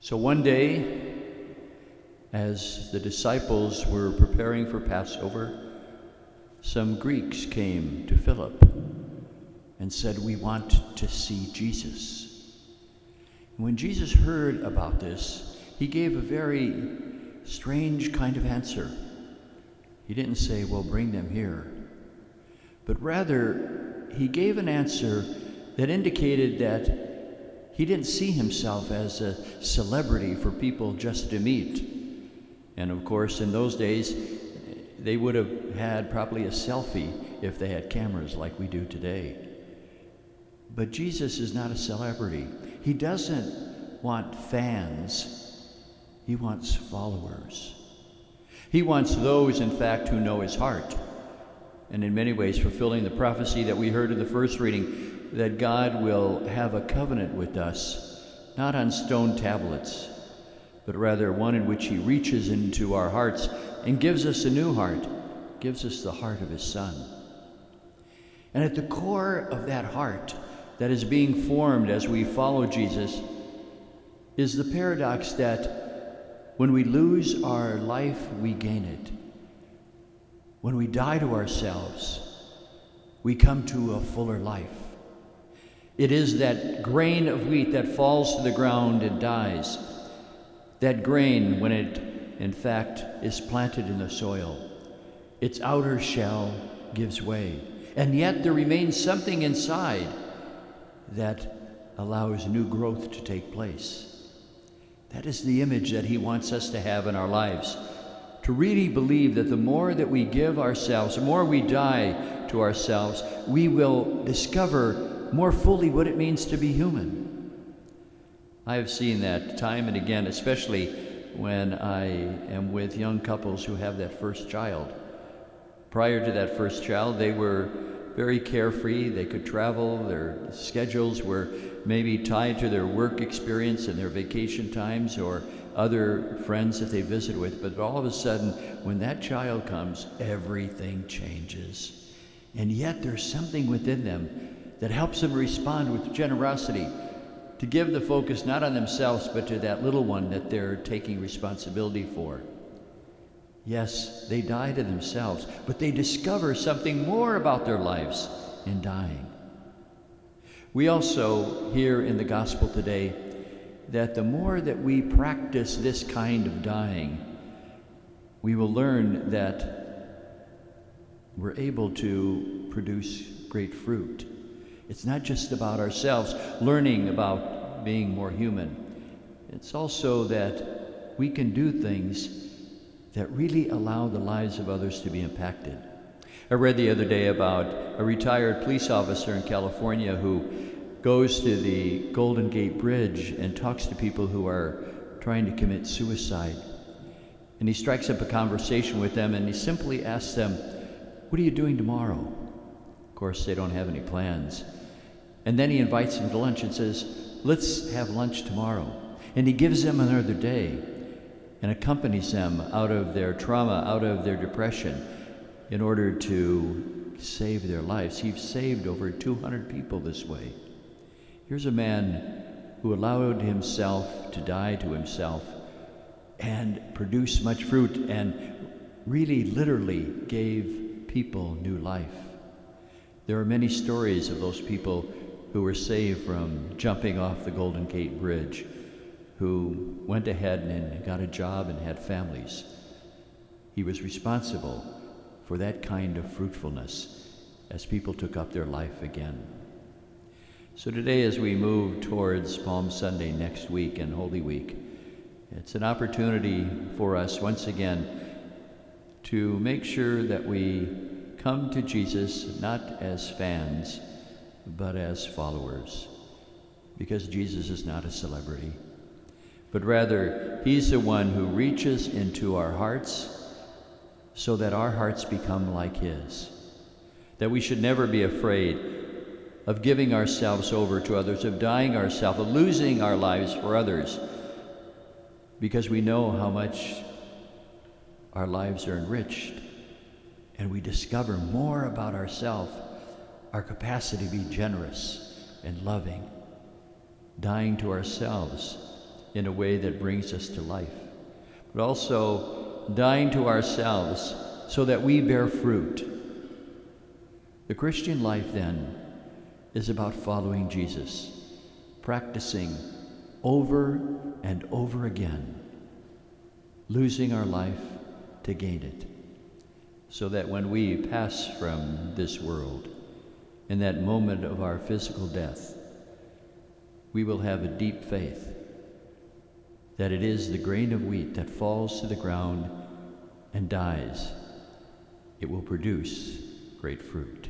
So one day, as the disciples were preparing for Passover, some Greeks came to Philip and said, "We want to see Jesus." And when Jesus heard about this, he gave a very strange kind of answer. He didn't say, "Well, bring them here," but rather he gave an answer that indicated that he didn't see himself as a celebrity for people just to meet. And of course, in those days, they would have had probably a selfie if they had cameras like we do today. But Jesus is not a celebrity. He doesn't want fans. He wants followers. He wants those, in fact, who know his heart. And in many ways, fulfilling the prophecy that we heard in the first reading, that God will have a covenant with us, not on stone tablets, but rather one in which he reaches into our hearts and gives us a new heart, gives us the heart of his Son. And at the core of that heart that is being formed as we follow Jesus is the paradox that when we lose our life, we gain it. When we die to ourselves, we come to a fuller life. It is that grain of wheat that falls to the ground and dies. That grain, when it in fact is planted in the soil, its outer shell gives way. And yet there remains something inside that allows new growth to take place. That is the image that he wants us to have in our lives. To really believe that the more that we give ourselves, the more we die to ourselves, we will discover more fully what it means to be human. I have seen that time and again, especially when I am with young couples who have that first child. Prior to that first child, they were very carefree. They could travel. Their schedules were maybe tied to their work experience and their vacation times or other friends that they visit with. But all of a sudden, when that child comes, everything changes. And yet there's something within them that helps them respond with generosity, to give the focus not on themselves, but to that little one that they're taking responsibility for. Yes, they die to themselves, but they discover something more about their lives in dying. We also hear in the gospel today that the more that we practice this kind of dying, we will learn that we're able to produce great fruit. It's not just about ourselves, learning about being more human. It's also that we can do things that really allow the lives of others to be impacted. I read the other day about a retired police officer in California who goes to the Golden Gate Bridge and talks to people who are trying to commit suicide. And he strikes up a conversation with them and he simply asks them, "What are you doing tomorrow?" Of course, they don't have any plans. And then he invites them to lunch and says, "Let's have lunch tomorrow." And he gives them another day and accompanies them out of their trauma, out of their depression, in order to save their lives. He's saved over 200 people this way. Here's a man who allowed himself to die to himself and produce much fruit and really literally gave people new life. There are many stories of those people who were saved from jumping off the Golden Gate Bridge, who went ahead and got a job and had families. He was responsible for that kind of fruitfulness as people took up their life again. So today, as we move towards Palm Sunday next week and Holy Week, it's an opportunity for us once again to make sure that we come to Jesus not as fans, but as followers, because Jesus is not a celebrity, but rather he's the one who reaches into our hearts so that our hearts become like his, that we should never be afraid of giving ourselves over to others, of dying ourselves, of losing our lives for others, because we know how much our lives are enriched and we discover more about ourselves, our capacity to be generous and loving, dying to ourselves in a way that brings us to life, but also dying to ourselves so that we bear fruit. The Christian life, then, is about following Jesus, practicing over and over again, losing our life to gain it, so that when we pass from this world, in that moment of our physical death, we will have a deep faith that it is the grain of wheat that falls to the ground and dies. It will produce great fruit.